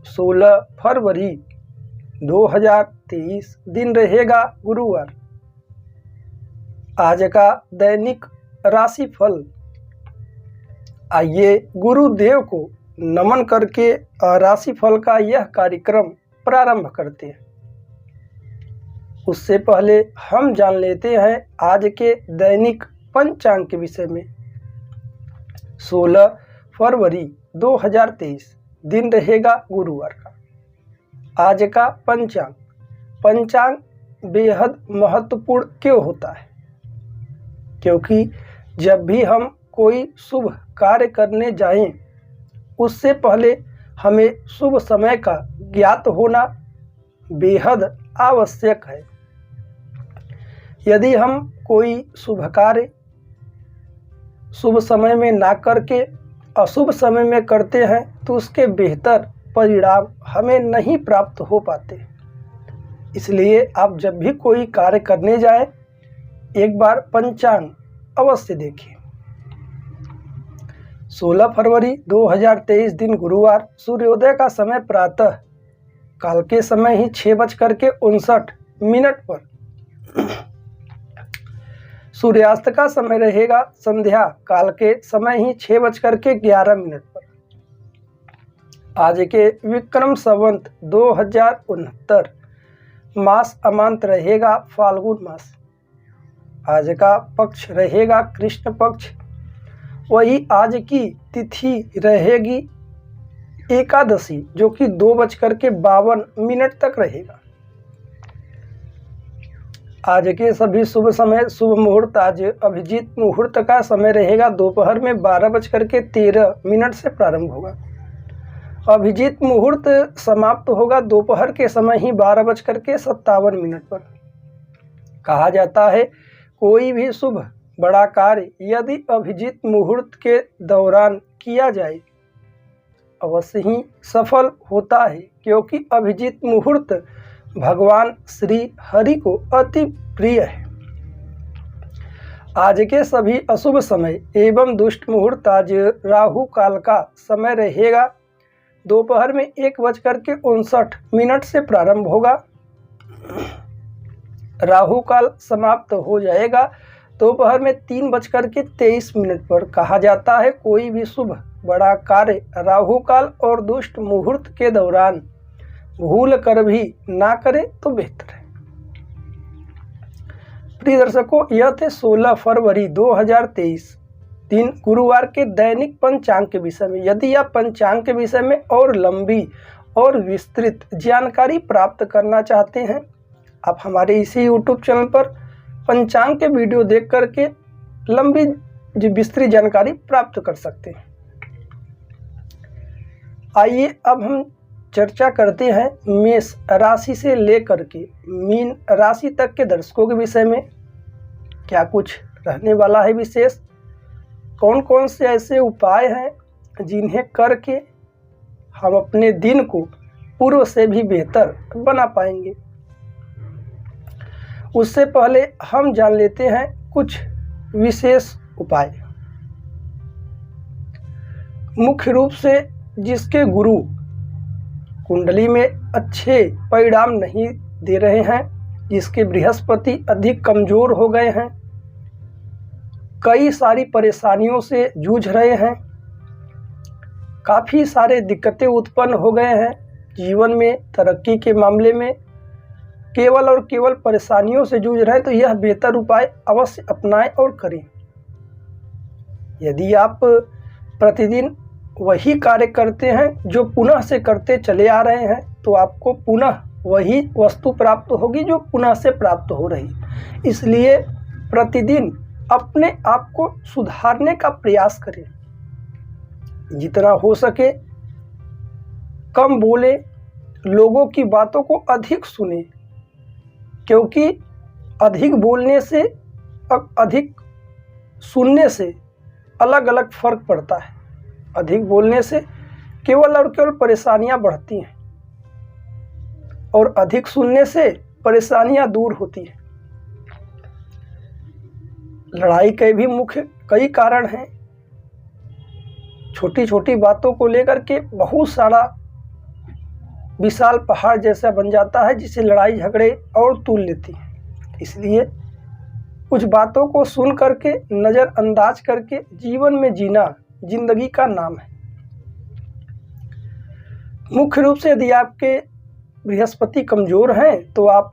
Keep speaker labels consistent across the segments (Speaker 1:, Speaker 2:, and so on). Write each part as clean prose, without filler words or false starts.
Speaker 1: 16 फरवरी 2023 दिन रहेगा गुरुवार। आज का दैनिक राशिफल। आइए गुरुदेव को नमन करके राशिफल का यह कार्यक्रम प्रारंभ करते हैं। उससे पहले हम जान लेते हैं आज के दैनिक पंचांग के विषय में। 16 फरवरी 2023 दिन रहेगा गुरुवार का। आज का पंचांग बेहद महत्वपूर्ण क्यों होता है? क्योंकि जब भी हम कोई शुभ कार्य करने जाएं, उससे पहले हमें शुभ समय का ज्ञात होना बेहद आवश्यक है। यदि हम कोई शुभ कार्य शुभ समय में ना करके अशुभ समय में करते हैं तो उसके बेहतर परिणाम हमें नहीं प्राप्त हो पाते। इसलिए आप जब भी कोई कार्य करने जाएं, एक बार पंचांग अवश्य देखें। 16 फरवरी 2023 दिन गुरुवार। सूर्योदय का समय प्रातः काल के समय ही 6:59 पर। सूर्यास्त का समय रहेगा संध्या काल के समय ही 6:11 पर। आज के विक्रम संवत 2069 मास अमांत रहेगा फाल्गुन मास। आज का पक्ष रहेगा कृष्ण पक्ष। वही आज की तिथि रहेगी एकादशी, जो कि 2:52 तक रहेगा। आज के सभी शुभ समय शुभ मुहूर्त। आज अभिजीत मुहूर्त का समय रहेगा दोपहर में 12:13 से प्रारंभ होगा। अभिजीत मुहूर्त समाप्त होगा दोपहर के समय ही 12:57 पर। कहा जाता है कोई भी शुभ बड़ा कार्य यदि अभिजीत मुहूर्त के दौरान किया जाए अवश्य ही सफल होता है, क्योंकि अभिजीत मुहूर्त भगवान श्री हरि को अति प्रिय है। आज के सभी अशुभ समय एवं दुष्ट मुहूर्त। आज राहु काल का समय रहेगा दोपहर में 1:59 से प्रारंभ होगा। राहु काल समाप्त हो जाएगा दोपहर में 3:23 पर। कहा जाता है कोई भी शुभ बड़ा कार्य राहु काल और दुष्ट मुहूर्त के दौरान भूल कर भी ना करे तो बेहतर है। प्रिय दर्शकों, यह थे 16 फरवरी 2023 दिन गुरुवार के दैनिक पंचांग के विषय में। यदि आप पंचांग के विषय में और लंबी और विस्तृत जानकारी प्राप्त करना चाहते हैं, आप हमारे इसी YouTube चैनल पर पंचांग के वीडियो देख करके लंबी विस्तृत जानकारी प्राप्त कर सकते हैं। आइए अब हम चर्चा करते हैं मेष राशि से लेकर के मीन राशि तक के दर्शकों के विषय में। क्या कुछ रहने वाला है विशेष? कौन कौन से ऐसे उपाय हैं जिन्हें करके हम अपने दिन को पूर्व से भी बेहतर बना पाएंगे? उससे पहले हम जान लेते हैं कुछ विशेष उपाय। मुख्य रूप से जिसके गुरु कुंडली में अच्छे परिणाम नहीं दे रहे हैं, जिसके बृहस्पति अधिक कमजोर हो गए हैं, कई सारी परेशानियों से जूझ रहे हैं, काफ़ी सारे दिक्कतें उत्पन्न हो गए हैं जीवन में, तरक्की के मामले में केवल और केवल परेशानियों से जूझ रहे हैं, तो यह बेहतर उपाय अवश्य अपनाएं और करें। यदि आप प्रतिदिन वही कार्य करते हैं जो पुनः से करते चले आ रहे हैं, तो आपको पुनः वही वस्तु प्राप्त होगी जो पुनः से प्राप्त हो रही। इसलिए प्रतिदिन अपने आप को सुधारने का प्रयास करें। जितना हो सके कम बोले, लोगों की बातों को अधिक सुने, क्योंकि अधिक बोलने से अधिक सुनने से अलग अलग फर्क पड़ता है। अधिक बोलने से केवल और केवल परेशानियां बढ़ती हैं और अधिक सुनने से परेशानियां दूर होती हैं। लड़ाई के भी मुख्य कई कारण हैं। छोटी छोटी बातों को लेकर के बहुत सारा विशाल पहाड़ जैसा बन जाता है जिसे लड़ाई झगड़े और तूल लेती है। इसलिए कुछ बातों को सुन करके, नज़रअंदाज करके जीवन में जीना जिंदगी का नाम है। मुख्य रूप से यदि आपके बृहस्पति कमज़ोर हैं तो आप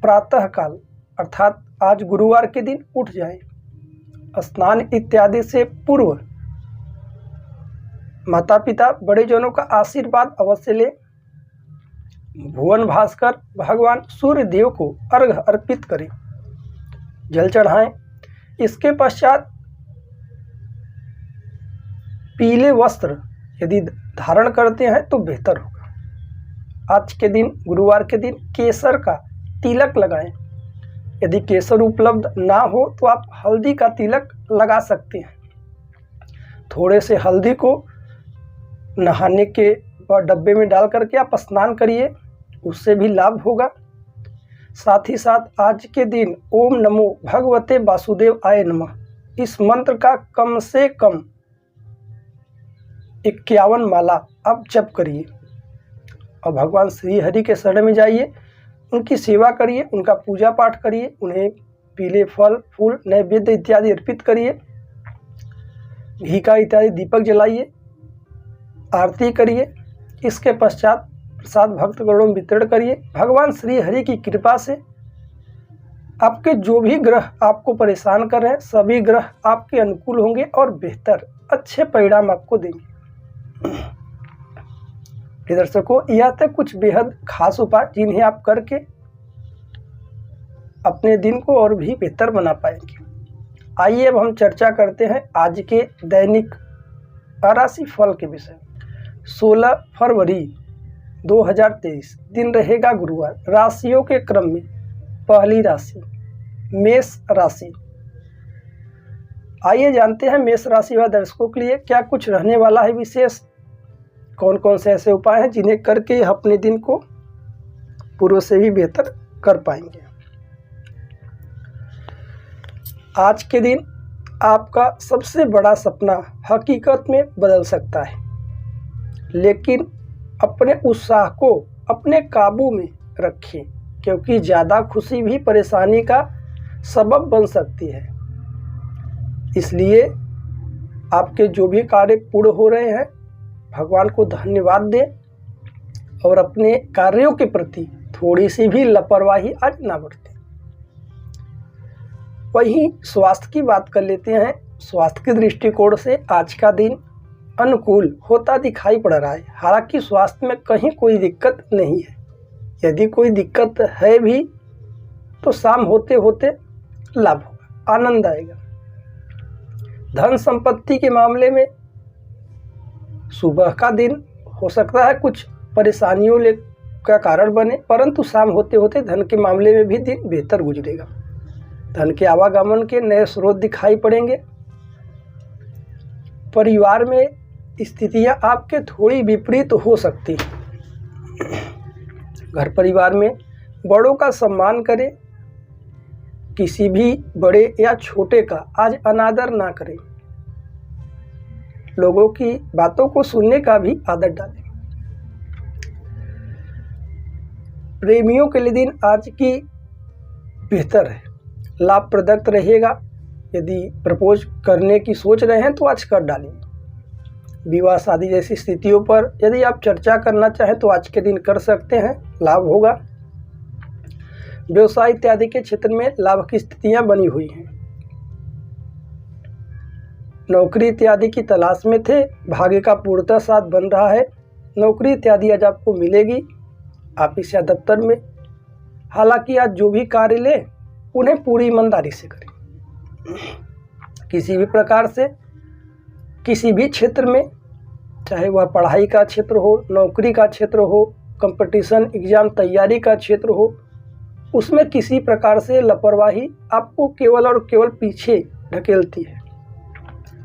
Speaker 1: प्रातःकाल अर्थात आज गुरुवार के दिन उठ जाएं, स्नान इत्यादि से पूर्व माता पिता बड़ेजनों का आशीर्वाद अवश्य लें। भुवन भास्कर भगवान सूर्य देव को अर्घ अर्पित करें, जल चढ़ाएं। इसके पश्चात पीले वस्त्र यदि धारण करते हैं तो बेहतर होगा। आज के दिन, गुरुवार के दिन, केसर का तिलक लगाएं। यदि केसर उपलब्ध ना हो तो आप हल्दी का तिलक लगा सकते हैं। थोड़े से हल्दी को नहाने के डब्बे में डाल करके आप स्नान करिए, उससे भी लाभ होगा। साथ ही साथ आज के दिन ओम नमो भगवते वासुदेव आय नमः इस मंत्र का कम से कम 51 माला आप जप करिए और भगवान श्री हरि के शरण में जाइए, उनकी सेवा करिए, उनका पूजा पाठ करिए, उन्हें पीले फल फूल नैवेद्य इत्यादि अर्पित करिए, घी का इत्यादि दीपक जलाइए, आरती करिए। इसके पश्चात प्रसाद भक्तगणों में वितरण करिए। भगवान श्री हरि की कृपा से आपके जो भी ग्रह आपको परेशान कर रहे हैं सभी ग्रह आपके अनुकूल होंगे और बेहतर अच्छे परिणाम आपको देंगे। दर्शकों, यह थे कुछ बेहद खास उपाय जिन्हें आप करके अपने दिन को और भी बेहतर बना पाएंगे। आइए अब हम चर्चा करते हैं आज के दैनिक राशि फल के विषय। 16 फरवरी 2023 दिन रहेगा गुरुवार। राशियों के क्रम में पहली राशि मेष राशि। आइए जानते हैं मेष राशि वाले दर्शकों के लिए क्या कुछ रहने वाला है विशेष, कौन कौन से ऐसे उपाय हैं जिन्हें करके अपने दिन को पूर्व से भी बेहतर कर पाएंगे। आज के दिन आपका सबसे बड़ा सपना हकीकत में बदल सकता है, लेकिन अपने उत्साह को अपने काबू में रखें क्योंकि ज़्यादा खुशी भी परेशानी का सबब बन सकती है। इसलिए आपके जो भी कार्य पूर्ण हो रहे हैं भगवान को धन्यवाद दें और अपने कार्यों के प्रति थोड़ी सी भी लापरवाही आज ना बरतें। वहीं स्वास्थ्य की बात कर लेते हैं। स्वास्थ्य के दृष्टिकोण से आज का दिन अनुकूल होता दिखाई पड़ रहा है। हालांकि स्वास्थ्य में कहीं कोई दिक्कत नहीं है। यदि कोई दिक्कत है भी तो शाम होते होते लाभ होगा, आनंद आएगा। धन संपत्ति के मामले में सुबह का दिन हो सकता है कुछ परेशानियों का कारण बने, परंतु शाम होते होते धन के मामले में भी दिन बेहतर गुजरेगा। धन के आवागमन के नए स्रोत दिखाई पड़ेंगे। परिवार में स्थितियां आपके थोड़ी विपरीत हो सकती हैं। घर परिवार में बड़ों का सम्मान करें। किसी भी बड़े या छोटे का आज अनादर ना करें। लोगों की बातों को सुनने का भी आदत डालें। प्रेमियों के लिए दिन आज की बेहतर है, लाभप्रदक रहेगा। यदि प्रपोज करने की सोच रहे हैं तो आज कर डालिए। विवाह शादी जैसी स्थितियों पर यदि आप चर्चा करना चाहें तो आज के दिन कर सकते हैं, लाभ होगा। व्यवसाय इत्यादि के क्षेत्र में लाभ की स्थितियां बनी हुई हैं। नौकरी इत्यादि की तलाश में थे, भाग्य का पूर्णतः साथ बन रहा है। नौकरी इत्यादि आज आपको मिलेगी ऑफिस या दफ्तर में। हालांकि आज जो भी कार्य लें उन्हें पूरी ईमानदारी से करें। किसी भी प्रकार से किसी भी क्षेत्र में, चाहे वह पढ़ाई का क्षेत्र हो, नौकरी का क्षेत्र हो, कंपटीशन एग्जाम तैयारी का क्षेत्र हो, उसमें किसी प्रकार से लापरवाही आपको केवल और केवल पीछे ढकेलती है।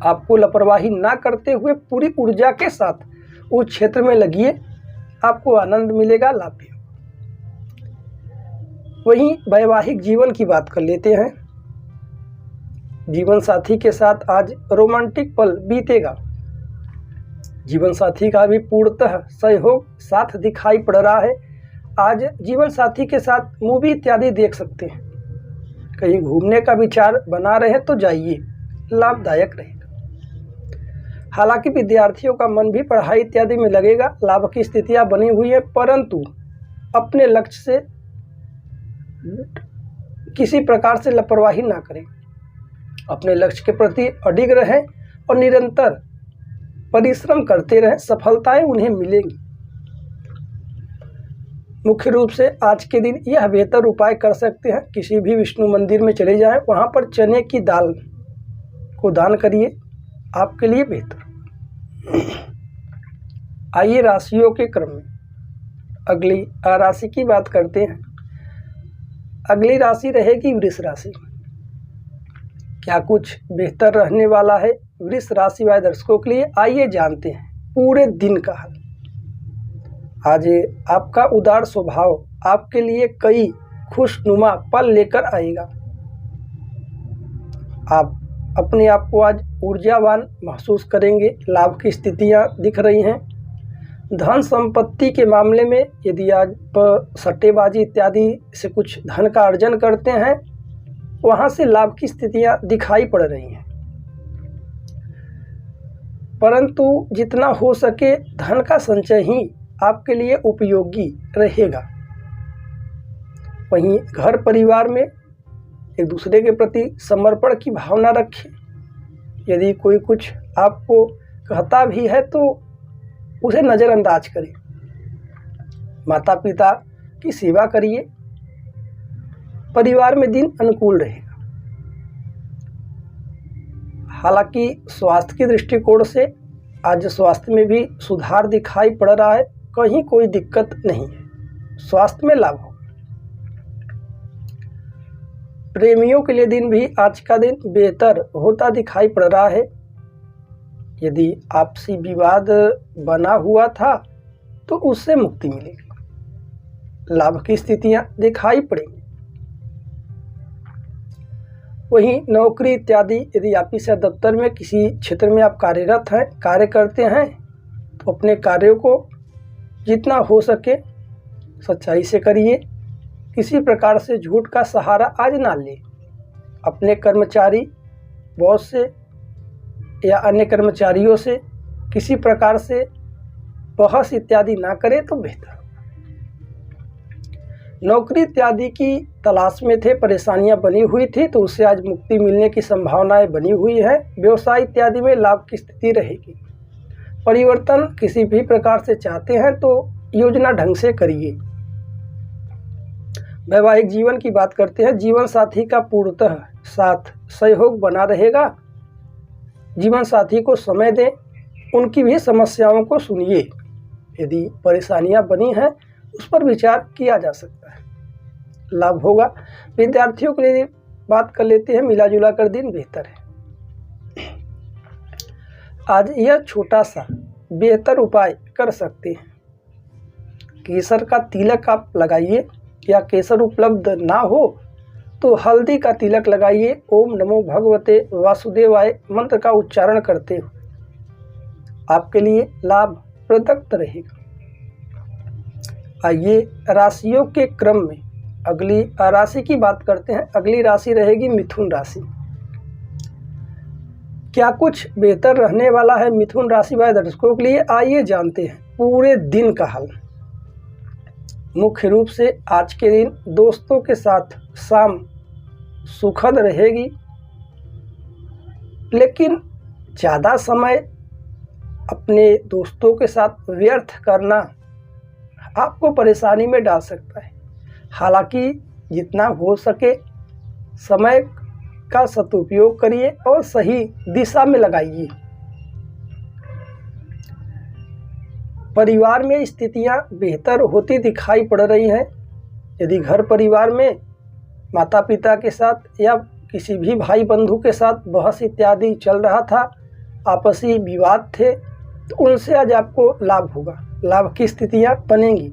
Speaker 1: आपको लापरवाही ना करते हुए पूरी ऊर्जा के साथ उस क्षेत्र में लगिए, आपको आनंद मिलेगा, लाभ भी। वहीं वैवाहिक जीवन की बात कर लेते हैं। जीवन साथी के साथ आज रोमांटिक पल बीतेगा। जीवन साथी का भी पूर्णतः सहयोग साथ दिखाई पड़ रहा है। आज जीवन साथी के साथ मूवी इत्यादि देख सकते हैं। कहीं घूमने का विचार बना रहे हैं तो जाइए, लाभदायक रहेगा। हालांकि विद्यार्थियों का मन भी पढ़ाई इत्यादि में लगेगा, लाभ की स्थितियां बनी हुई है, परंतु अपने लक्ष्य से किसी प्रकार से लापरवाही ना करें। अपने लक्ष्य के प्रति अडिग रहें और निरंतर परिश्रम करते रहें, सफलताएं उन्हें मिलेंगी। मुख्य रूप से आज के दिन यह बेहतर उपाय कर सकते हैं, किसी भी विष्णु मंदिर में चले जाएं, वहां पर चने की दाल को दान करिए, आपके लिए बेहतर। आइए राशियों के क्रम में अगली राशि की बात करते हैं। अगली राशि रहेगी वृष राशि। क्या कुछ बेहतर रहने वाला है वृष राशि वाले दर्शकों के लिए? आइए जानते हैं पूरे दिन का हाल। आज आपका उदार स्वभाव आपके लिए कई खुशनुमा पल लेकर आएगा। आप अपने आप को आज ऊर्जावान महसूस करेंगे। लाभ की स्थितियां दिख रही हैं। धन संपत्ति के मामले में यदि आज सट्टेबाजी इत्यादि से कुछ धन का अर्जन करते हैं, वहां से लाभ की स्थितियां दिखाई पड़ रही हैं, परंतु जितना हो सके धन का संचय ही आपके लिए उपयोगी रहेगा। वहीं घर परिवार में एक दूसरे के प्रति समर्पण की भावना रखें। यदि कोई कुछ आपको कहता भी है तो उसे नज़रअंदाज करें। माता पिता की सेवा करिए। परिवार में दिन अनुकूल रहेगा। हालांकि स्वास्थ्य के दृष्टिकोण से आज स्वास्थ्य में भी सुधार दिखाई पड़ रहा है, कहीं कोई दिक्कत नहीं है, स्वास्थ्य में लाभ होगा। प्रेमियों के लिए दिन भी आज का दिन बेहतर होता दिखाई पड़ रहा है। यदि आपसी विवाद बना हुआ था तो उससे मुक्ति मिलेगी, लाभ की स्थितियां दिखाई पड़ेंगी। वहीं नौकरी इत्यादि यदि ऑफिस या दफ्तर में किसी क्षेत्र में आप कार्यरत हैं, कार्य करते हैं, तो अपने कार्यों को जितना हो सके सच्चाई से करिए। किसी प्रकार से झूठ का सहारा आज ना लें। अपने कर्मचारी, बॉस से या अन्य कर्मचारियों से किसी प्रकार से बहस इत्यादि ना करें तो बेहतर। नौकरी इत्यादि की तलाश में थे, परेशानियां बनी हुई थी, तो उससे आज मुक्ति मिलने की संभावनाएं बनी हुई है। व्यवसाय इत्यादि में लाभ की स्थिति रहेगी। परिवर्तन किसी भी प्रकार से चाहते हैं तो योजना ढंग से करिए। वैवाहिक जीवन की बात करते हैं। जीवन साथी का पूर्णतः साथ सहयोग बना रहेगा। जीवन साथी को समय दें, उनकी भी समस्याओं को सुनिए। यदि परेशानियां बनी हैं उस पर विचार किया जा सकता है, लाभ होगा। विद्यार्थियों के लिए बात कर लेते हैं। मिला जुला कर दिन बेहतर है। आज यह छोटा सा बेहतर उपाय कर सकते हैं। केसर का तिलक आप लगाइए, या केसर उपलब्ध ना हो तो हल्दी का तिलक लगाइए। ओम नमो भगवते वासुदेवाय मंत्र का उच्चारण करते हुए आपके लिए लाभप्रद रहेगा। आइए राशियों के क्रम में अगली राशि की बात करते हैं। अगली राशि रहेगी मिथुन राशि। क्या कुछ बेहतर रहने वाला है मिथुन राशि वाले दर्शकों के लिए? आइए जानते हैं पूरे दिन का हाल। मुख्य रूप से आज के दिन दोस्तों के साथ शाम सुखद रहेगी, लेकिन ज़्यादा समय अपने दोस्तों के साथ व्यर्थ करना आपको परेशानी में डाल सकता है। हालांकि जितना हो सके समय का सदुपयोग करिए और सही दिशा में लगाइए। परिवार में स्थितियां बेहतर होती दिखाई पड़ रही हैं। यदि घर परिवार में माता पिता के साथ या किसी भी भाई बंधु के साथ बहस इत्यादि चल रहा था, आपसी विवाद थे, तो उनसे आज आपको लाभ होगा, लाभ की स्थितियां बनेंगी।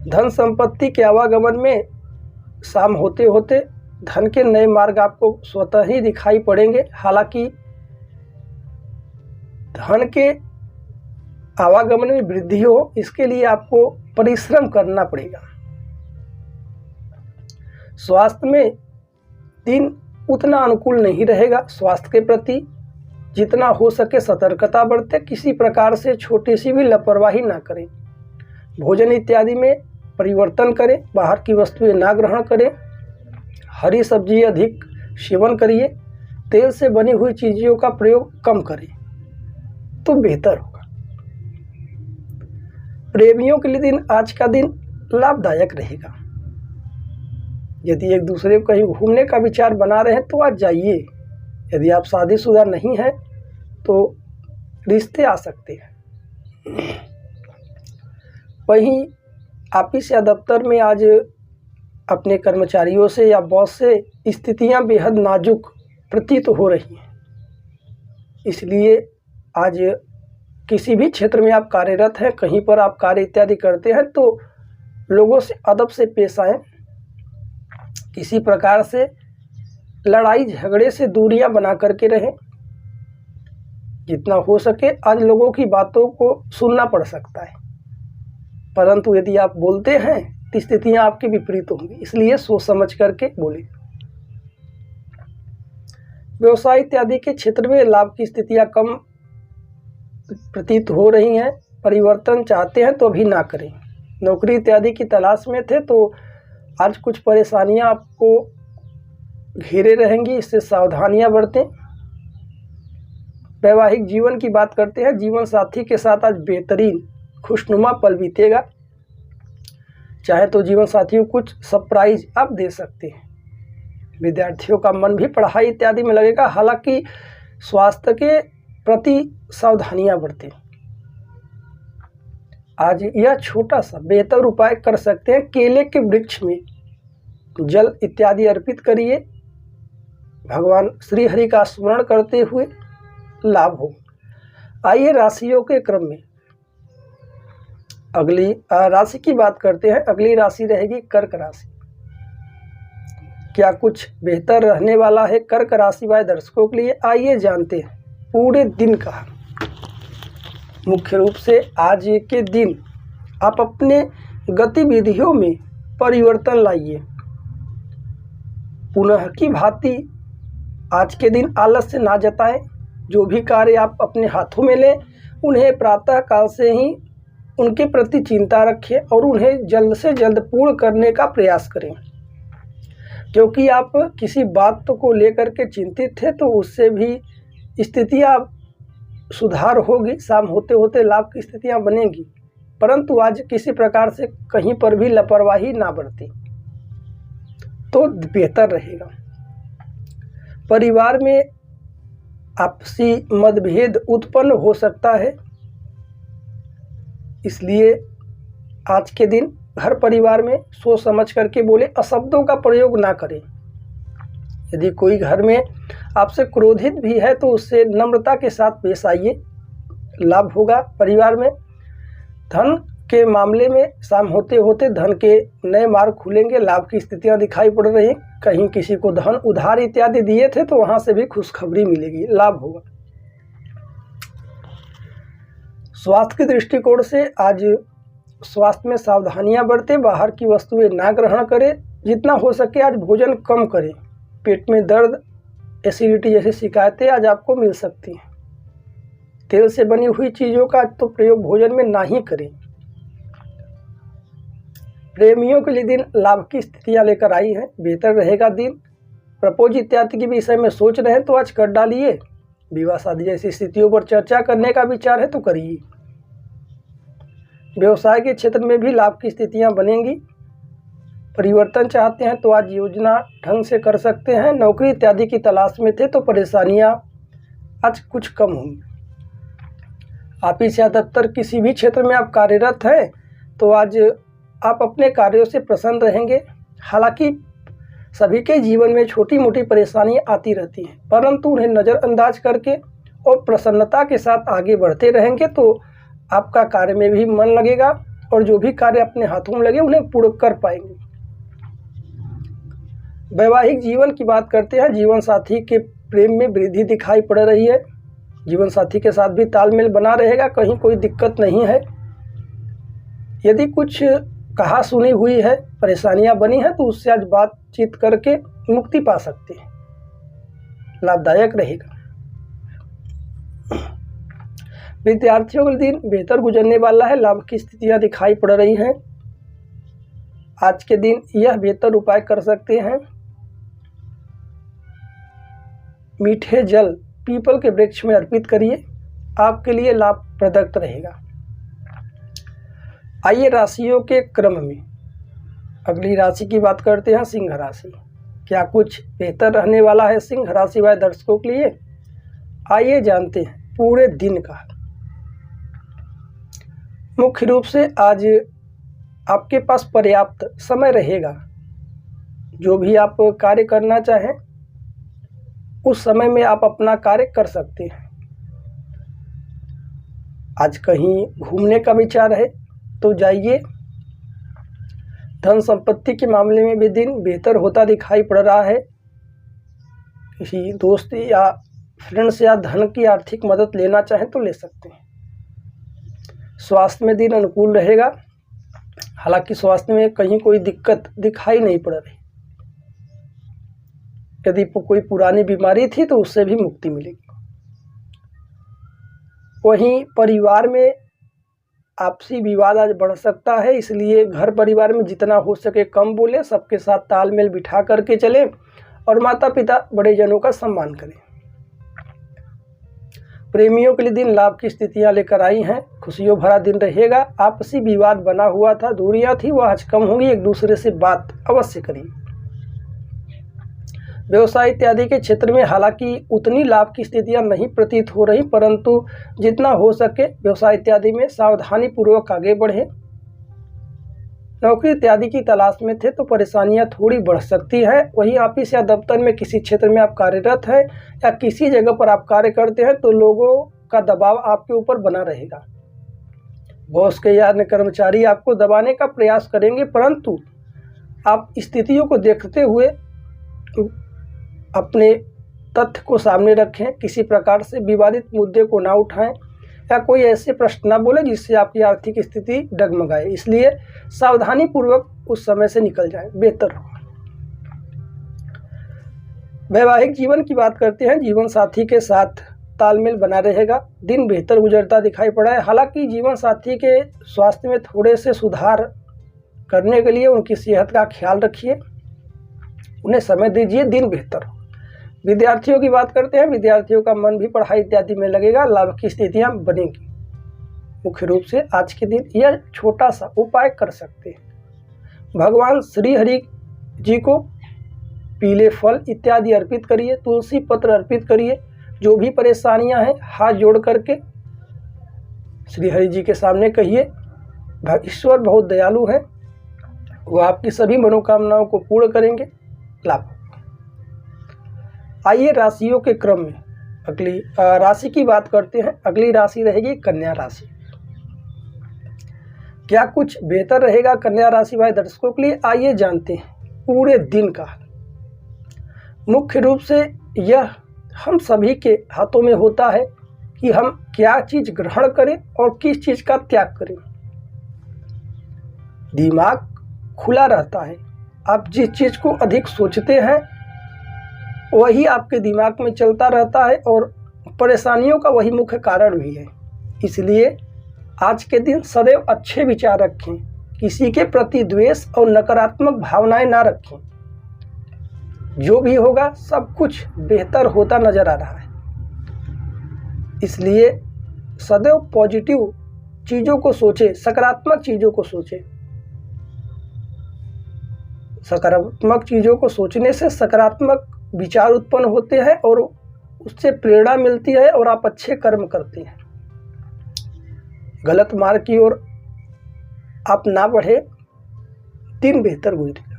Speaker 1: धन संपत्ति के आवागमन में शाम होते होते धन के नए मार्ग आपको स्वतः ही दिखाई पड़ेंगे। हालांकि धन के आवागमन में वृद्धि हो, इसके लिए आपको परिश्रम करना पड़ेगा। स्वास्थ्य में दिन उतना अनुकूल नहीं रहेगा। स्वास्थ्य के प्रति जितना हो सके सतर्कता बरतें, किसी प्रकार से छोटी सी भी लापरवाही ना करें। भोजन इत्यादि में परिवर्तन करें, बाहर की वस्तुएं ना ग्रहण करें, हरी सब्जी अधिक सेवन करिए, तेल से बनी हुई चीज़ों का प्रयोग कम करें तो बेहतर होगा। प्रेमियों के लिए दिन आज का दिन लाभदायक रहेगा। यदि एक दूसरे को कहीं घूमने का विचार बना रहे हैं तो आज जाइए। यदि आप शादीशुदा नहीं हैं तो रिश्ते आ सकते हैं। वहीं ऑफिस या दफ्तर में आज अपने कर्मचारियों से या बॉस से स्थितियां बेहद नाजुक प्रतीत हो रही हैं। इसलिए आज किसी भी क्षेत्र में आप कार्यरत हैं, कहीं पर आप कार्य इत्यादि करते हैं तो लोगों से अदब से पेश आएं। किसी प्रकार से लड़ाई झगड़े से दूरियां बना करके रहें। जितना हो सके आज लोगों की बातों को सुनना पड़ सकता है, परंतु यदि आप बोलते हैं तो स्थितियां आपके विपरीत होंगी, इसलिए सोच समझ करके बोलें। व्यवसाय इत्यादि के क्षेत्र में लाभ की स्थितियां कम प्रतीत हो रही हैं। परिवर्तन चाहते हैं तो अभी ना करें। नौकरी इत्यादि की तलाश में थे तो आज कुछ परेशानियां आपको घेरे रहेंगी, इससे सावधानियां बरतें। वैवाहिक जीवन की बात करते हैं, जीवन साथी के साथ आज बेहतरीन खुशनुमा पल बीतेगा। चाहे तो जीवन साथियों को कुछ सरप्राइज आप दे सकते हैं। विद्यार्थियों का मन भी पढ़ाई इत्यादि में लगेगा। हालांकि स्वास्थ्य के प्रति सावधानियां बरतें। आज यह छोटा सा बेहतर उपाय कर सकते हैं। केले के वृक्ष में जल इत्यादि अर्पित करिए। भगवान श्री हरि का स्मरण करते हुए लाभ हो। आइए राशियों के क्रम में अगली राशि की बात करते हैं। अगली राशि रहेगी कर्क राशि। क्या कुछ बेहतर रहने वाला है कर्क राशि वाले दर्शकों के लिए? आइए जानते हैं पूरे दिन का। मुख्य रूप से आज के दिन आप अपने गतिविधियों में परिवर्तन लाइए। पुनः की भांति आज के दिन आलस्य ना जताएं। जो भी कार्य आप अपने हाथों में लें उन्हें प्रातः काल से ही उनके प्रति चिंता रखें और उन्हें जल्द से जल्द पूर्ण करने का प्रयास करें। क्योंकि आप किसी बात को लेकर के चिंतित थे तो उससे भी स्थितियाँ सुधार होगी। शाम होते होते लाभ की स्थितियाँ बनेंगी, परंतु आज किसी प्रकार से कहीं पर भी लापरवाही ना बरती तो बेहतर रहेगा। परिवार में आपसी मतभेद उत्पन्न हो सकता है, इसलिए आज के दिन घर परिवार में सोच समझ करके बोले। अशब्दों का प्रयोग ना करें। यदि कोई घर में आपसे क्रोधित भी है तो उससे नम्रता के साथ पेश आइए, लाभ होगा। परिवार में धन के मामले में शाम होते होते धन के नए मार्ग खुलेंगे। लाभ की स्थितियां दिखाई पड़ रही। कहीं किसी को धन उधार इत्यादि दिए थे तो वहां से भी खुशखबरी मिलेगी, लाभ होगा। स्वास्थ्य के दृष्टिकोण से आज स्वास्थ्य में सावधानियां बरतें। बाहर की वस्तुएं ना ग्रहण करें। जितना हो सके आज भोजन कम करें। पेट में दर्द, एसिडिटी जैसी शिकायतें आज आपको मिल सकती हैं। तेल से बनी हुई चीज़ों का तो प्रयोग भोजन में ना ही करें। प्रेमियों के लिए दिन लाभ की स्थितियां लेकर आई हैं। बेहतर रहेगा दिन। प्रपोज इत्यादि के विषय में सोच रहे हैं तो आज कर डालिए। विवाह शादी जैसी स्थितियों पर चर्चा करने का विचार है तो करिए। व्यवसाय के क्षेत्र में भी लाभ की स्थितियां बनेंगी। परिवर्तन चाहते हैं तो आज योजना ढंग से कर सकते हैं। नौकरी इत्यादि की तलाश में थे तो परेशानियां आज कुछ कम होंगी। ऑफिस या दफ्तर किसी भी क्षेत्र में आप कार्यरत हैं तो आज आप अपने कार्यों से प्रसन्न रहेंगे। हालांकि सभी के जीवन में छोटी मोटी परेशानियां आती रहती हैं, परंतु उन्हें नज़रअंदाज करके और प्रसन्नता के साथ आगे बढ़ते रहेंगे तो आपका कार्य में भी मन लगेगा और जो भी कार्य अपने हाथों में लगे उन्हें पूर्ण कर पाएंगे। वैवाहिक जीवन की बात करते हैं। जीवन साथी के प्रेम में वृद्धि दिखाई पड़ रही है। जीवन साथी के साथ भी तालमेल बना रहेगा, कहीं कोई दिक्कत नहीं है। यदि कुछ कहा सुनी हुई है, परेशानियां बनी हैं, तो उससे आज बातचीत करके मुक्ति पा सकते हैं, लाभदायक रहेगा। विद्यार्थियों के दिन बेहतर गुजरने वाला है, लाभ की स्थितियां दिखाई पड़ रही हैं। आज के दिन यह बेहतर उपाय कर सकते हैं, मीठे जल पीपल के वृक्ष में अर्पित करिए, आपके लिए लाभप्रद रहेगा। आइए राशियों के क्रम में अगली राशि की बात करते हैं, सिंह राशि। क्या कुछ बेहतर रहने वाला है सिंह राशि वाले दर्शकों के लिए? आइए जानते हैं पूरे दिन का। मुख्य रूप से आज आपके पास पर्याप्त समय रहेगा, जो भी आप कार्य करना चाहें उस समय में आप अपना कार्य कर सकते हैं। आज कहीं घूमने का विचार है तो जाइए। धन संपत्ति के मामले में भी दिन बेहतर होता दिखाई पड़ रहा है। किसी दोस्त या फ्रेंड से या धन की आर्थिक मदद लेना चाहें तो ले सकते हैं। स्वास्थ्य में दिन अनुकूल रहेगा, हालांकि स्वास्थ्य में कहीं कोई दिक्कत दिखाई नहीं पड़ रही। यदि कोई पुरानी बीमारी थी तो उससे भी मुक्ति मिलेगी। वहीं परिवार में आपसी विवाद आज बढ़ सकता है, इसलिए घर परिवार में जितना हो सके कम बोले, सबके साथ तालमेल बिठा करके चलें और माता पिता बड़े जनों का सम्मान करें। प्रेमियों के लिए दिन लाभ की स्थितियां लेकर आई हैं, खुशियों भरा दिन रहेगा। आपसी विवाद बना हुआ था, दूरियां थी, वह आज कम होंगी। एक दूसरे से बात अवश्य करिए। व्यवसाय इत्यादि के क्षेत्र में हालांकि उतनी लाभ की स्थितियां नहीं प्रतीत हो रही, परंतु जितना हो सके व्यवसाय इत्यादि में सावधानी पूर्वक आगे बढ़े। नौकरी इत्यादि की तलाश में थे तो परेशानियां थोड़ी बढ़ सकती हैं। वहीं ऑफिस या दफ्तर में किसी क्षेत्र में आप कार्यरत हैं या किसी जगह पर आप कार्य करते हैं तो लोगों का दबाव आपके ऊपर बना रहेगा। बॉस के या अन्य कर्मचारी आपको दबाने का प्रयास करेंगे, परंतु आप स्थितियों को देखते हुए अपने तथ्य को सामने रखें। किसी प्रकार से विवादित मुद्दे को ना उठाएं या कोई ऐसे प्रश्न ना बोले जिससे आपकी आर्थिक स्थिति डगमगाए। इसलिए सावधानी पूर्वक उस समय से निकल जाए, बेहतर हो। वैवाहिक जीवन की बात करते हैं। जीवन साथी के साथ तालमेल बना रहेगा, दिन बेहतर गुजरता दिखाई पड़ा है। हालांकि जीवन साथी के स्वास्थ्य में थोड़े से सुधार करने के लिए उनकी सेहत का ख्याल रखिए, उन्हें समय दीजिए, दिन बेहतर हो। विद्यार्थियों की बात करते हैं। विद्यार्थियों का मन भी पढ़ाई इत्यादि में लगेगा, लाभ की स्थितियां बनेंगी। मुख्य रूप से आज के दिन यह छोटा सा उपाय कर सकते हैं। भगवान श्री हरि जी को पीले फल इत्यादि अर्पित करिए, तुलसी पत्र अर्पित करिए। जो भी परेशानियां हैं हाथ जोड़ करके श्री हरि जी के सामने कहिए। ईश्वर बहुत दयालु है, वह आपकी सभी मनोकामनाओं को पूर्ण करेंगे, लाभ। आइए राशियों के क्रम में अगली राशि की बात करते हैं। अगली राशि रहेगी कन्या राशि। क्या कुछ बेहतर रहेगा कन्या राशि वाले दर्शकों के लिए? आइए जानते हैं पूरे दिन का। मुख्य रूप से यह हम सभी के हाथों में होता है कि हम क्या चीज ग्रहण करें और किस चीज का त्याग करें। दिमाग खुला रहता है, आप जिस चीज को अधिक सोचते हैं वही आपके दिमाग में चलता रहता है और परेशानियों का वही मुख्य कारण भी है। इसलिए आज के दिन सदैव अच्छे विचार रखें, किसी के प्रति द्वेष और नकारात्मक भावनाएं ना रखें। जो भी होगा सब कुछ बेहतर होता नजर आ रहा है। इसलिए सदैव पॉजिटिव चीज़ों को सोचें, सकारात्मक चीज़ों को सोचें। सकारात्मक चीज़ों को सोचने से सकारात्मक विचार उत्पन्न होते हैं और उससे प्रेरणा मिलती है और आप अच्छे कर्म करते हैं। गलत मार्ग की ओर आप ना बढ़े, दिन बेहतर गुजरेगा।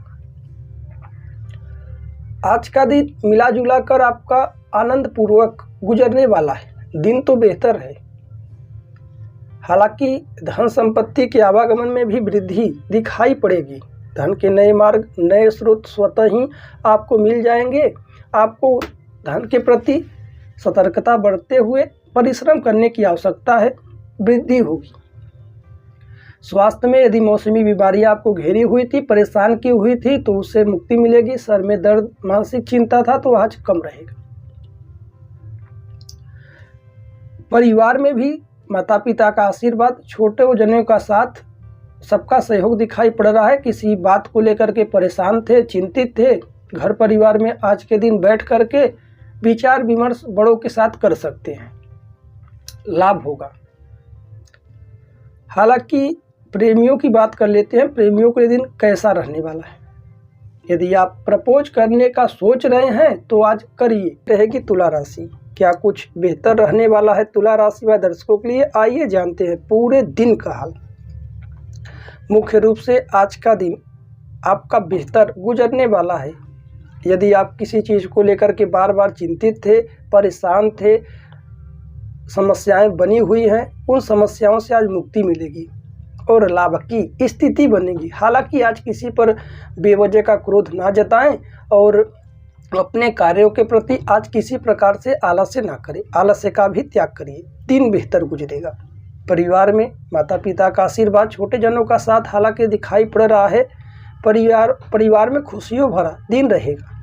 Speaker 1: आज का दिन मिला जुला कर आपका आनंद पूर्वक गुजरने वाला है। दिन तो बेहतर है, हालांकि धन संपत्ति के आवागमन में भी वृद्धि दिखाई पड़ेगी। धन के नए मार्ग, नए स्रोत स्वतः ही आपको मिल जाएंगे। आपको धन के प्रति सतर्कता बरतते हुए परिश्रम करने की आवश्यकता है, वृद्धि होगी। स्वास्थ्य में यदि मौसमी बीमारियां आपको घेरी हुई थी, परेशान की हुई थी, तो उससे मुक्ति मिलेगी। सर में दर्द, मानसिक चिंता था तो आज कम रहेगा। परिवार में भी माता पिता का आशीर्वाद, छोटे जनों का साथ, सबका सहयोग दिखाई पड़ रहा है। किसी बात को लेकर के परेशान थे, चिंतित थे, घर परिवार में आज के दिन बैठ करके विचार विमर्श बड़ों के साथ कर सकते हैं, लाभ होगा। हालांकि प्रेमियों की बात कर लेते हैं। प्रेमियों के दिन कैसा रहने वाला है? यदि आप प्रपोज करने का सोच रहे हैं तो आज करिए। रहेगी तुला राशि, क्या कुछ बेहतर रहने वाला है तुला राशि व दर्शकों के लिए? आइए जानते हैं पूरे दिन का हाल। मुख्य रूप से आज का दिन आपका बेहतर गुजरने वाला है। यदि आप किसी चीज़ को लेकर के बार बार चिंतित थे, परेशान थे, समस्याएं बनी हुई हैं, उन समस्याओं से आज मुक्ति मिलेगी और लाभ की स्थिति बनेगी। हालांकि आज किसी पर बेवजह का क्रोध ना जताएं और अपने कार्यों के प्रति आज किसी प्रकार से आलस्य ना करें, आलस्य का भी त्याग करिए। दिन बेहतर गुजरेगा। परिवार में माता पिता का आशीर्वाद, छोटे जनों का साथ हालांकि दिखाई पड़ रहा है। परिवार में खुशियों भरा दिन रहेगा।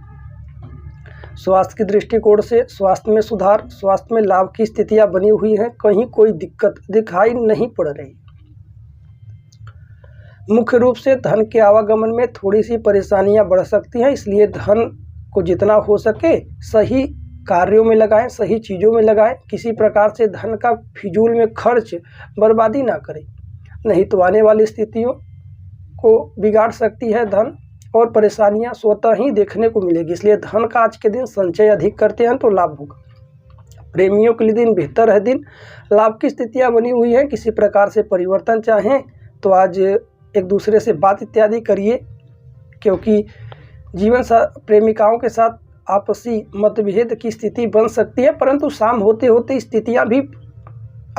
Speaker 1: स्वास्थ्य की दृष्टिकोण से स्वास्थ्य में सुधार, स्वास्थ्य में लाभ की स्थितियां बनी हुई हैं। कहीं कोई दिक्कत दिखाई नहीं पड़ रही। मुख्य रूप से धन के आवागमन में थोड़ी सी परेशानियां बढ़ सकती हैं, इसलिए धन को जितना हो सके सही कार्यों में लगाएं, सही चीज़ों में लगाएं। किसी प्रकार से धन का फिजूल में खर्च, बर्बादी ना करें, नहीं तो आने वाली स्थितियों को बिगाड़ सकती है धन, और परेशानियां स्वतः ही देखने को मिलेगी। इसलिए धन का आज के दिन संचय अधिक करते हैं तो लाभ होगा। प्रेमियों के लिए दिन बेहतर है। दिन लाभ की स्थितियां बनी हुई हैं। किसी प्रकार से परिवर्तन चाहें तो आज एक दूसरे से बात इत्यादि करिए, क्योंकि जीवन प्रेमिकाओं के साथ आपसी मतभेद की स्थिति बन सकती है, परंतु शाम होते होते स्थितियां भी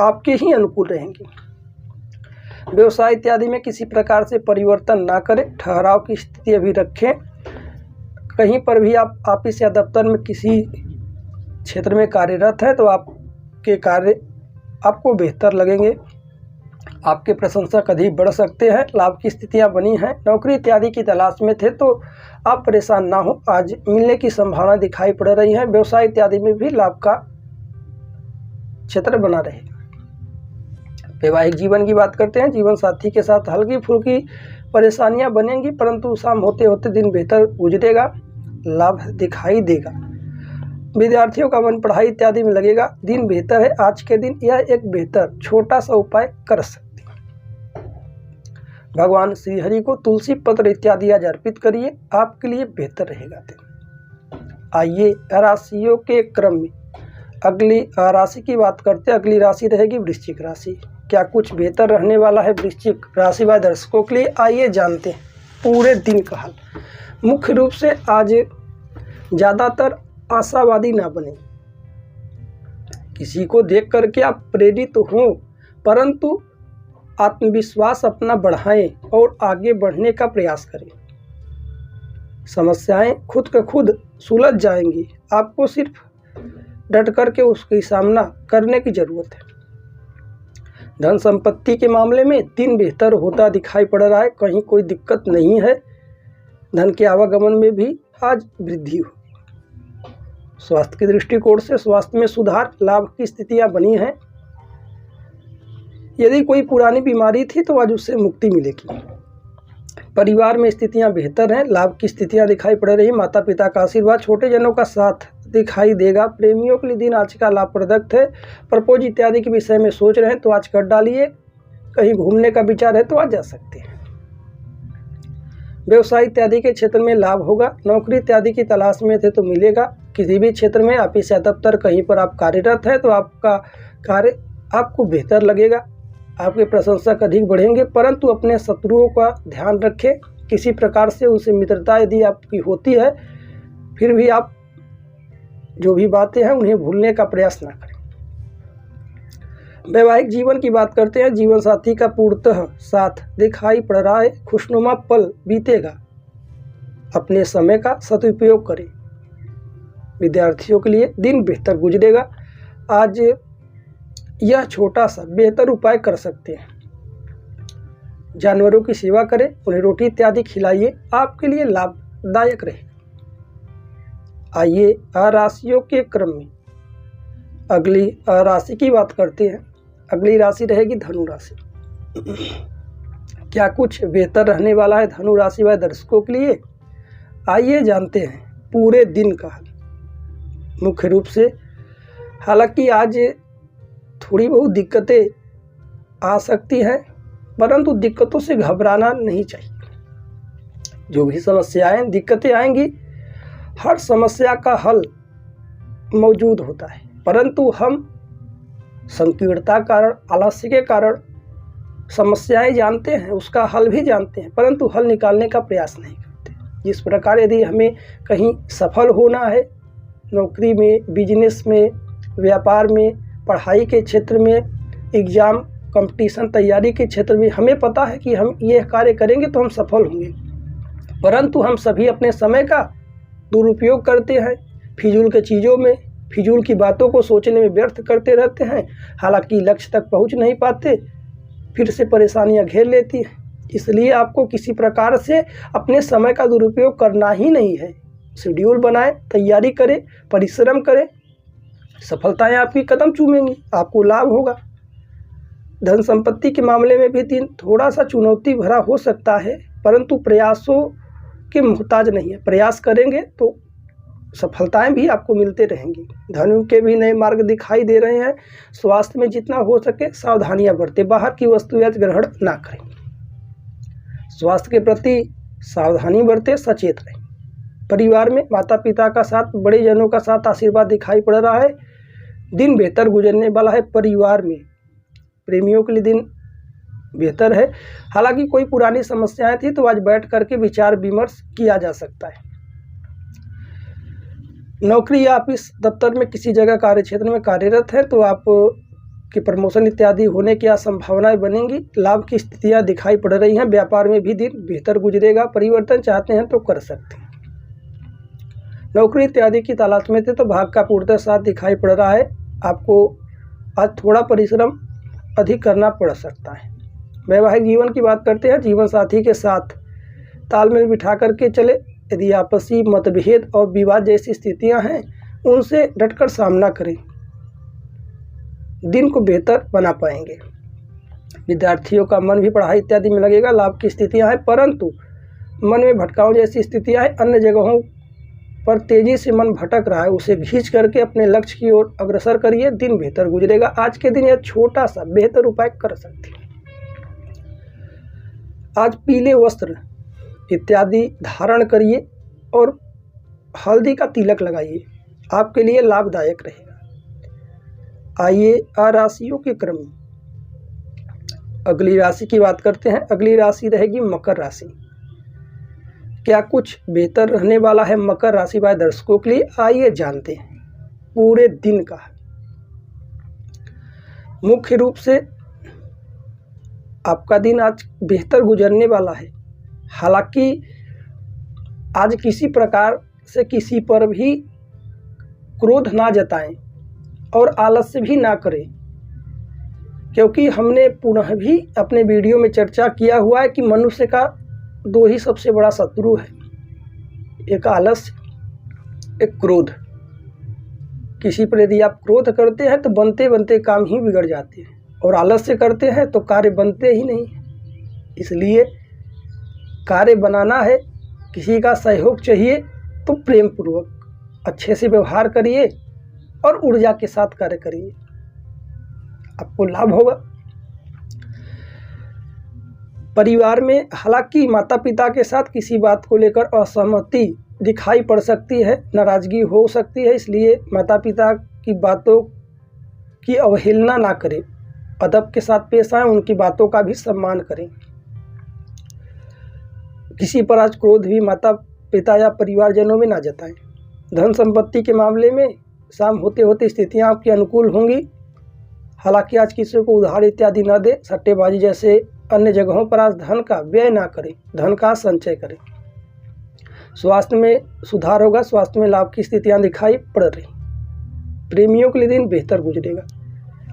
Speaker 1: आपके ही अनुकूल रहेंगी। व्यवसाय इत्यादि में किसी प्रकार से परिवर्तन ना करें, ठहराव की स्थिति अभी रखें। कहीं पर भी आप ऑफिस या दफ्तर में किसी क्षेत्र में कार्यरत हैं तो आपके कार्य आपको बेहतर लगेंगे, आपके प्रशंसक अधिक बढ़ सकते हैं। लाभ की स्थितियां बनी हैं। नौकरी इत्यादि की तलाश में थे तो आप परेशान ना हो, आज मिलने की संभावना दिखाई पड़ रही है। व्यवसाय इत्यादि में भी लाभ का क्षेत्र बना रहेगा। वैवाहिक जीवन की बात करते हैं। जीवन साथी के साथ हल्की फुल्की परेशानियां बनेंगी, परंतु शाम होते होते दिन बेहतर गुजरेगा, लाभ दिखाई देगा। विद्यार्थियों का मन पढ़ाई इत्यादि में लगेगा। दिन बेहतर है। आज के दिन यह एक बेहतर छोटा सा उपाय कर सकते हैं। भगवान श्री हरि को तुलसी पत्र इत्यादि आज अर्पित करिए, आपके लिए बेहतर रहेगा दिन। आइए राशियों के क्रम में अगली राशि की बात करते हैं। अगली राशि रहेगी वृश्चिक राशि। क्या कुछ बेहतर रहने वाला है वृश्चिक राशि वाले दर्शकों के लिए? आइए जानते हैं पूरे दिन का हाल। मुख्य रूप से आज ज़्यादातर आशावादी ना बने। किसी को देख करके आप प्रेरित हों, परंतु आत्मविश्वास अपना बढ़ाएं और आगे बढ़ने का प्रयास करें। समस्याएं खुद का खुद सुलझ जाएंगी। आपको सिर्फ डट करके उसकी सामना करने की ज़रूरत है। धन संपत्ति के मामले में दिन बेहतर होता दिखाई पड़ रहा है। कहीं कोई दिक्कत नहीं है। धन के आवागमन में भी आज वृद्धि होगी। स्वास्थ्य की दृष्टिकोण से स्वास्थ्य में सुधार, लाभ की स्थितियां बनी हैं। यदि कोई पुरानी बीमारी थी तो आज उससे मुक्ति मिलेगी। परिवार में स्थितियां बेहतर हैं। लाभ की स्थितियां दिखाई पड़ रही। माता पिता का आशीर्वाद, छोटे जनों का साथ दिखाई देगा। प्रेमियों के लिए दिन आज का लाभप्रद है। प्रपोज इत्यादि के विषय में सोच रहे हैं तो आज कर डालिए। कहीं घूमने का विचार है तो आज जा सकते हैं। व्यवसाय इत्यादि के क्षेत्र में लाभ होगा। नौकरी इत्यादि की तलाश में थे तो मिलेगा। किसी भी क्षेत्र में ऑफिस या दफ्तर कहीं पर आप कार्यरत हैं तो आपका कार्य आपको बेहतर लगेगा। आपके प्रशंसक अधिक बढ़ेंगे, परंतु अपने शत्रुओं का ध्यान रखें। किसी प्रकार से उनसे मित्रता यदि आपकी होती है, फिर भी आप जो भी बातें हैं उन्हें भूलने का प्रयास ना करें। वैवाहिक जीवन की बात करते हैं। जीवन साथी का पूर्णतः साथ दिखाई पड़ रहा है। खुशनुमा पल बीतेगा। अपने समय का सदुपयोग करें। विद्यार्थियों के लिए दिन बेहतर गुजरेगा। आज यह छोटा सा बेहतर उपाय कर सकते हैं। जानवरों की सेवा करें, उन्हें रोटी इत्यादि खिलाइए, आपके लिए लाभदायक रहे। आइए राशियों के क्रम में अगली राशि की बात करते हैं। अगली राशि रहेगी धनु राशि। क्या कुछ बेहतर रहने वाला है धनु राशि वाले दर्शकों के लिए? आइए जानते हैं पूरे दिन का हाल। मुख्य रूप से हालांकि आज थोड़ी बहुत दिक्कतें आ सकती हैं, परंतु दिक्कतों से घबराना नहीं चाहिए। जो भी समस्याएं दिक्कतें आएंगी, हर समस्या का हल मौजूद होता है, परंतु हम संकीर्णता कारण, आलस्य के कारण समस्याएं जानते हैं, उसका हल भी जानते हैं, परंतु हल निकालने का प्रयास नहीं करते। जिस प्रकार यदि हमें कहीं सफल होना है, नौकरी में, बिजनेस में, व्यापार में, पढ़ाई के क्षेत्र में, एग्ज़ाम कंपटीशन तैयारी के क्षेत्र में, हमें पता है कि हम ये कार्य करेंगे तो हम सफल होंगे, परंतु हम सभी अपने समय का दुरुपयोग करते हैं, फिजूल के चीज़ों में, फिजूल की बातों को सोचने में व्यर्थ करते रहते हैं। हालांकि लक्ष्य तक पहुंच नहीं पाते, फिर से परेशानियां घेर लेती हैं। इसलिए आपको किसी प्रकार से अपने समय का दुरुपयोग करना ही नहीं है। शेड्यूल बनाएं, तैयारी करें, परिश्रम करें, सफलताएं आपकी कदम चूमेंगी, आपको लाभ होगा। धन संपत्ति के मामले में भी दिन थोड़ा सा चुनौती भरा हो सकता है, परंतु प्रयासों के मोहताज नहीं है। प्रयास करेंगे तो सफलताएं भी आपको मिलते रहेंगी। धनु के भी नए मार्ग दिखाई दे रहे हैं। स्वास्थ्य में जितना हो सके सावधानियां बरतें, बाहर की वस्तुएं ग्रहण ना करें। स्वास्थ्य के प्रति सावधानी बरतें, सचेत रहें। परिवार में माता पिता का साथ, बड़े जनों का साथ आशीर्वाद दिखाई पड़ रहा है। दिन बेहतर गुजरने वाला है। परिवार में प्रेमियों के लिए दिन बेहतर है। हालांकि कोई पुरानी समस्याएं थी तो आज बैठ करके विचार विमर्श किया जा सकता है। नौकरी या ऑफिस दफ्तर में किसी जगह कार्य क्षेत्र में कार्यरत है तो आप की प्रमोशन इत्यादि होने की संभावनाएं बनेंगी। लाभ की स्थितियां दिखाई पड़ रही हैं। व्यापार में भी दिन बेहतर गुजरेगा। परिवर्तन चाहते हैं तो कर सकते हैं। नौकरी इत्यादि की तलाश में थे तो भाग का पूर्णतः साथ दिखाई पड़ रहा है। आपको आज थोड़ा परिश्रम अधिक करना पड़ सकता है। वैवाहिक जीवन की बात करते हैं। जीवन साथी के साथ तालमेल बिठा करके चले। यदि आपसी मतभेद और विवाद जैसी स्थितियां हैं, उनसे डटकर सामना करें, दिन को बेहतर बना पाएंगे। विद्यार्थियों का मन भी पढ़ाई इत्यादि में लगेगा। लाभ की स्थितियां हैं, परंतु मन में भटकाव जैसी स्थितियां हैं। अन्य जगहों पर तेजी से मन भटक रहा है, उसे खींच करके अपने लक्ष्य की ओर अग्रसर करिए। दिन बेहतर गुजरेगा। आज के दिन यह छोटा सा बेहतर उपाय कर सकते हैं। आज पीले वस्त्र इत्यादि धारण करिए और हल्दी का तिलक लगाइए, आपके लिए लाभदायक रहेगा। आइए राशियों के क्रम में अगली राशि की बात करते हैं। अगली राशि रहेगी मकर राशि। क्या कुछ बेहतर रहने वाला है मकर राशि वाले दर्शकों के लिए? आइए जानते हैं पूरे दिन का। मुख्य रूप से आपका दिन आज बेहतर गुजरने वाला है। हालांकि आज किसी प्रकार से किसी पर भी क्रोध ना जताएं और आलस्य भी ना करें, क्योंकि हमने पुनः भी अपने वीडियो में चर्चा किया हुआ है कि मनुष्य का दो ही सबसे बड़ा शत्रु है, एक आलस्य, एक क्रोध। किसी पर यदि आप क्रोध करते हैं तो बनते बनते काम ही बिगड़ जाते हैं, और आलस्य करते हैं तो कार्य बनते ही नहीं। इसलिए कार्य बनाना है, किसी का सहयोग चाहिए तो प्रेम पूर्वक अच्छे से व्यवहार करिए और ऊर्जा के साथ कार्य करिए, आपको लाभ होगा। परिवार में हालांकि माता पिता के साथ किसी बात को लेकर असहमति दिखाई पड़ सकती है, नाराजगी हो सकती है, इसलिए माता पिता की बातों की अवहेलना ना करें, अदब के साथ पेश आएं, उनकी बातों का भी सम्मान करें। किसी पर आज क्रोध भी माता पिता या परिवारजनों में ना जताएं। धन संपत्ति के मामले में शाम होते होते स्थितियां आपके अनुकूल होंगी। हालांकि आज किसी को उधार इत्यादि न दे, सट्टेबाजी जैसे अन्य जगहों पर आज धन का व्यय ना करें, धन का संचय करें। स्वास्थ्य में सुधार होगा। स्वास्थ्य में लाभ की स्थितियां दिखाई पड़ रही। प्रेमियों के लिए दिन बेहतर गुजरेगा।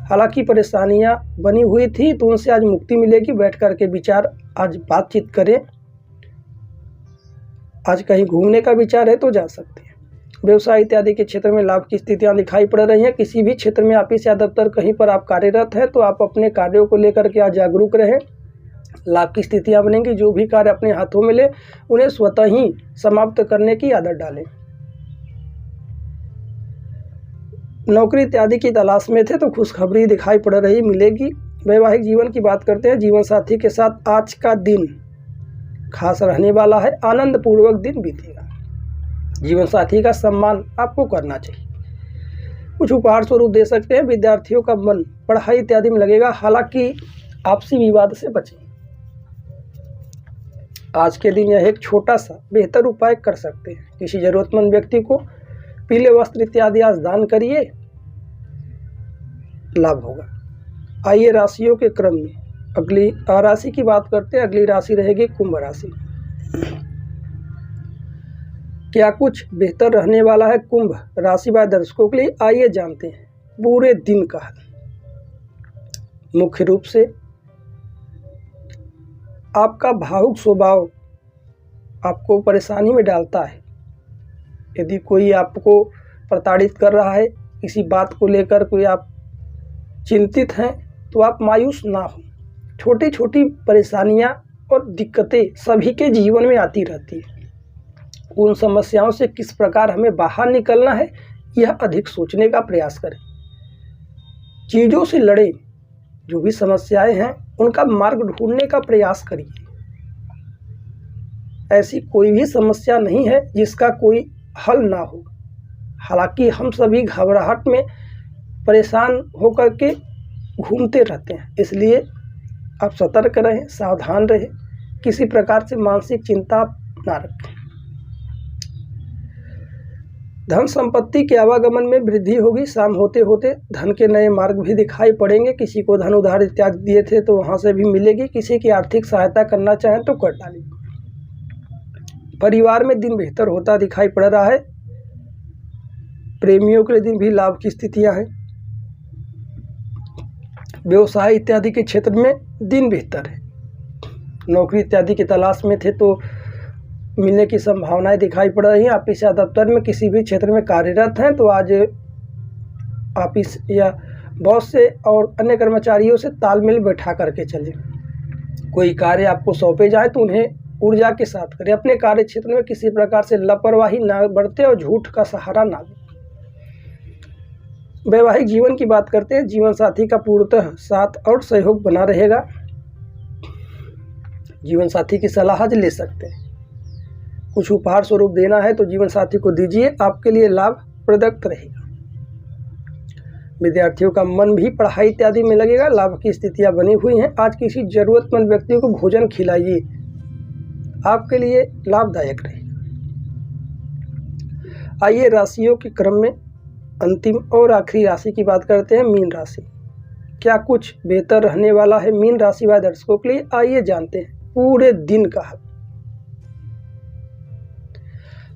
Speaker 1: हालांकि परेशानियां बनी हुई थी तो उनसे आज मुक्ति मिलेगी। बैठ कर के विचार आज बातचीत करें। आज कहीं घूमने का विचार है तो जा सकते हैं। व्यवसाय इत्यादि के क्षेत्र में लाभ की स्थितियां दिखाई पड़ रही हैं। किसी भी क्षेत्र में ऑफिस या दफ्तर कहीं पर आप कार्यरत हैं तो आप अपने कार्यों को लेकर के आज जागरूक रहें। लाभ की स्थितियां बनेंगी। जो भी कार्य अपने हाथों में ले उन्हें स्वतः ही समाप्त करने की आदत डालें। नौकरी इत्यादि की तलाश में थे तो खुशखबरी दिखाई पड़ रही मिलेगी। वैवाहिक जीवन की बात करते हैं। जीवन साथी के साथ आज का दिन खास रहने वाला है। आनंद पूर्वक दिन बीतेगा। जीवन साथी का सम्मान आपको करना चाहिए। कुछ उपहार स्वरूप दे सकते हैं। विद्यार्थियों का मन पढ़ाई इत्यादि में लगेगा। हालांकि आपसी विवाद से बचें। आज के दिन यह एक छोटा सा बेहतर उपाय कर सकते हैं। किसी जरूरतमंद व्यक्ति को पीले वस्त्र इत्यादि आज दान करिए, लाभ होगा। आइए राशियों के क्रम में अगली राशि की बात करते हैं। अगली राशि रहेगी कुंभ राशि। क्या कुछ बेहतर रहने वाला है कुंभ राशि वाले दर्शकों के लिए? आइए जानते हैं पूरे दिन का। मुख्य रूप से आपका भावुक स्वभाव आपको परेशानी में डालता है। यदि कोई आपको प्रताड़ित कर रहा है, किसी बात को लेकर कोई आप चिंतित हैं, तो आप मायूस ना हो। छोटी छोटी परेशानियां और दिक्कतें सभी के जीवन में आती रहती है। उन समस्याओं से किस प्रकार हमें बाहर निकलना है, यह अधिक सोचने का प्रयास करें। चीज़ों से लड़ें। जो भी समस्याएं हैं उनका मार्ग ढूंढने का प्रयास करिए। ऐसी कोई भी समस्या नहीं है जिसका कोई हल ना हो। हालांकि हम सभी घबराहट में परेशान होकर के घूमते रहते हैं, इसलिए आप सतर्क रहें, सावधान रहें। किसी प्रकार से मानसिक चिंता ना रखें। धन संपत्ति के आवागमन में वृद्धि होगी। शाम होते होते धन के नए मार्ग भी दिखाई पड़ेंगे। किसी को धन उधार इत्यादि दिए थे तो वहां से भी मिलेगी। किसी की आर्थिक सहायता करना चाहें तो कर डालिए। परिवार में दिन बेहतर होता दिखाई पड़ रहा है। प्रेमियों के दिन भी लाभ की स्थितियां हैं। व्यवसाय इत्यादि के क्षेत्र में दिन बेहतर है। नौकरी इत्यादि की तलाश में थे तो मिलने की संभावनाएं दिखाई पड़ रही हैं। ऑफिस या दफ्तर में किसी भी क्षेत्र में कार्यरत हैं तो आज ऑफिस या बॉस से और अन्य कर्मचारियों से तालमेल बैठा करके चलें। कोई कार्य आपको सौंपे जाए तो उन्हें ऊर्जा के साथ करें। अपने कार्य क्षेत्र में किसी प्रकार से लापरवाही ना बरतें और झूठ का सहारा ना लें। वैवाहिक जीवन की बात करते हैं। जीवन साथी का पूर्णतः साथ और सहयोग बना रहेगा। जीवन साथी की सलाह आज ले सकते हैं। कुछ उपहार स्वरूप देना है तो जीवन साथी को दीजिए, आपके लिए लाभ प्रदत्त रहेगा। विद्यार्थियों का मन भी पढ़ाई इत्यादि में लगेगा। लाभ की स्थितियां बनी हुई हैं। आज किसी जरूरतमंद व्यक्ति को भोजन खिलाइए, आपके लिए लाभदायक रहेगा। आइए राशियों के क्रम में अंतिम और आखिरी राशि की बात करते हैं, मीन राशि। क्या कुछ बेहतर रहने वाला है मीन राशि वाले दर्शकों के लिए? आइए जानते हैं पूरे दिन का।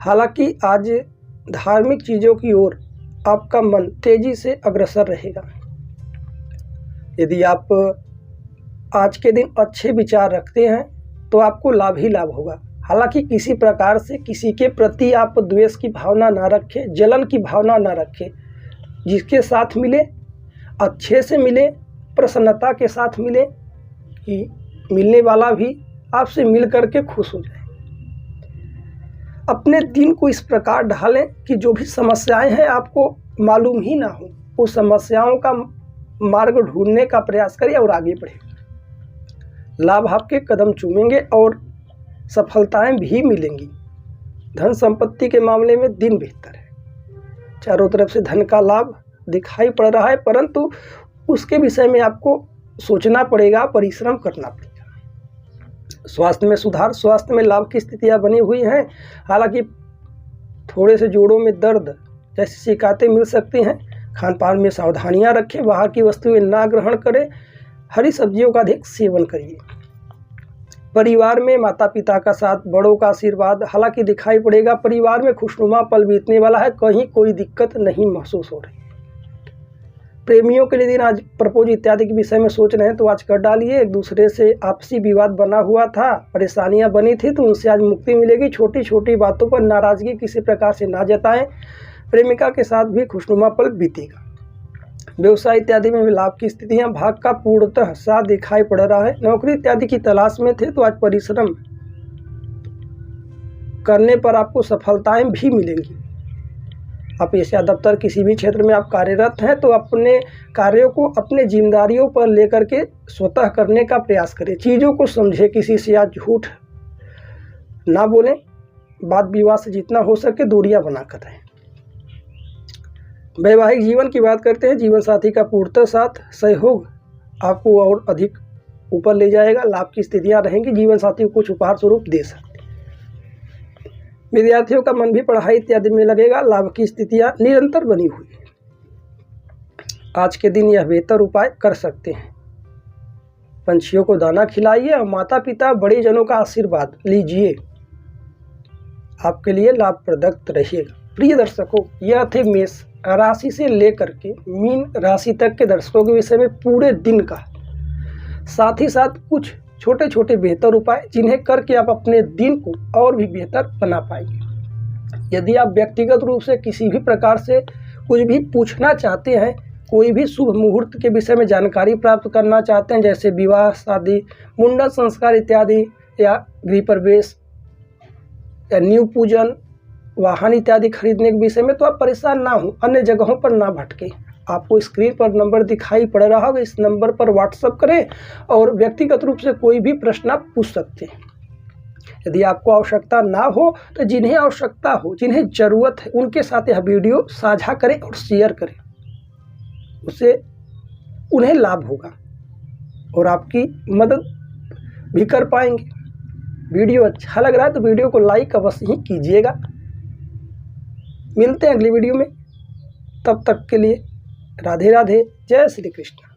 Speaker 1: हालांकि आज धार्मिक चीज़ों की ओर आपका मन तेजी से अग्रसर रहेगा। यदि आप आज के दिन अच्छे विचार रखते हैं तो आपको लाभ ही लाभ होगा। हालांकि किसी प्रकार से किसी के प्रति आप द्वेष की भावना ना रखें, जलन की भावना ना रखें। जिसके साथ मिले अच्छे से मिले, प्रसन्नता के साथ मिले कि मिलने वाला भी आपसे मिल करके खुश हो जाए। अपने दिन को इस प्रकार ढालें कि जो भी समस्याएं हैं आपको मालूम ही ना हो। उस समस्याओं का मार्ग ढूंढने का प्रयास करिए और आगे बढ़े। लाभ आपके कदम चूमेंगे और सफलताएं भी मिलेंगी। धन संपत्ति के मामले में दिन बेहतर है। चारों तरफ से धन का लाभ दिखाई पड़ रहा है, परंतु उसके विषय में आपको सोचना पड़ेगा, परिश्रम करना पड़ेगा। स्वास्थ्य में सुधार, स्वास्थ्य में लाभ की स्थितियां बनी हुई हैं। हालांकि थोड़े से जोड़ों में दर्द जैसी शिकायतें मिल सकती हैं। खान पान में सावधानियां रखें। बाहर की वस्तुएं ना ग्रहण करें। हरी सब्जियों का अधिक सेवन करिए। परिवार में माता पिता का साथ, बड़ों का आशीर्वाद हालांकि दिखाई पड़ेगा। परिवार में खुशनुमा पल बीतने वाला है। कहीं कोई दिक्कत नहीं महसूस हो रही। प्रेमियों के लिए दिन आज प्रपोज इत्यादि के विषय में सोच रहे हैं तो आज कर डालिए। एक दूसरे से आपसी विवाद बना हुआ था, परेशानियां बनी थी, तो उनसे आज मुक्ति मिलेगी। छोटी छोटी बातों पर नाराज़गी किसी प्रकार से ना जताएं। प्रेमिका के साथ भी खुशनुमा पल बीतेगा। व्यवसाय इत्यादि में भी लाभ की स्थितियां, भाग का पूर्णतः साथ दिखाई पड़ रहा है। नौकरी इत्यादि की तलाश में थे तो आज परिश्रम करने पर आपको सफलताएं भी मिलेंगी। ऑफिस या दफ्तर किसी भी क्षेत्र में आप कार्यरत हैं तो अपने कार्यों को अपने जिम्मेदारियों पर लेकर के स्वतः करने का प्रयास करें। चीज़ों को समझें, किसी से आज झूठ ना बोलें। वाद विवाद से जितना हो सके दूरियां बना कर रहें। वैवाहिक जीवन की बात करते हैं। जीवन साथी का पूर्णतः साथ सहयोग आपको और अधिक ऊपर ले जाएगा। लाभ की स्थितियां रहेंगी। जीवन साथी को कुछ उपहार स्वरूप दे सकते। विद्यार्थियों का मन भी पढ़ाई इत्यादि में लगेगा। लाभ की स्थितियां निरंतर बनी हुई है। आज के दिन यह बेहतर उपाय कर सकते हैं। पंछियों को दाना खिलाइए और माता पिता बड़े जनों का आशीर्वाद लीजिए, आपके लिए लाभप्रद रहेगा। प्रिय दर्शकों, यह थे मेष राशि से लेकर के मीन राशि तक के दर्शकों के विषय में पूरे दिन का, साथ ही साथ कुछ छोटे छोटे बेहतर उपाय जिन्हें करके आप अपने दिन को और भी बेहतर बना पाएंगे। यदि आप व्यक्तिगत रूप से किसी भी प्रकार से कुछ भी पूछना चाहते हैं, कोई भी शुभ मुहूर्त के विषय में जानकारी प्राप्त करना चाहते हैं, जैसे विवाह, शादी, मुंडन संस्कार इत्यादि, या गृह प्रवेश या न्यू पूजन, वाहन इत्यादि खरीदने के विषय में, तो आप परेशान ना हो, अन्य जगहों पर ना भटके। आपको स्क्रीन पर नंबर दिखाई पड़ रहा होगा, इस नंबर पर व्हाट्सएप करें और व्यक्तिगत रूप से कोई भी प्रश्न आप पूछ सकते हैं। यदि आपको आवश्यकता ना हो तो जिन्हें आवश्यकता हो, जिन्हें ज़रूरत है, उनके साथ यह वीडियो साझा करें और शेयर करें। उससे उन्हें लाभ होगा और आपकी मदद भी कर पाएंगे। वीडियो अच्छा लग रहा है तो वीडियो को लाइक अवश्य ही कीजिएगा। मिलते हैं अगली वीडियो में, तब तक के लिए राधे राधे, जय श्री कृष्ण।